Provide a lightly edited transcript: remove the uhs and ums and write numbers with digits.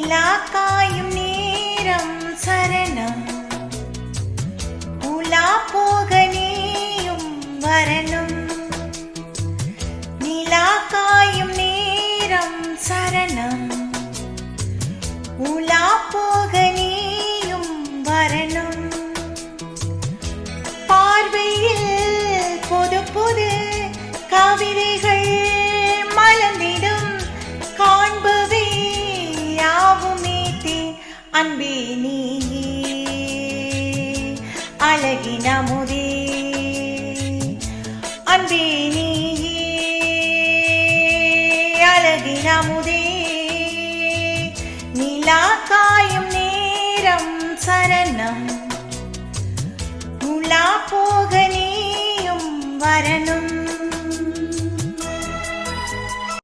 நிலா காயும் நேரம் சரணம் உலா போக நீயும் வரணும் நிலா காயும் நேரம் சரணம் உலா போக நீயும் வரணும் பார்வையில் புது புது கவிதைகள் மலர்ந்திடும் காண்பவே யாவுமே அன்பே நீயே அழகின் அமுதே அன்பே நீயே அழகின் அமுதே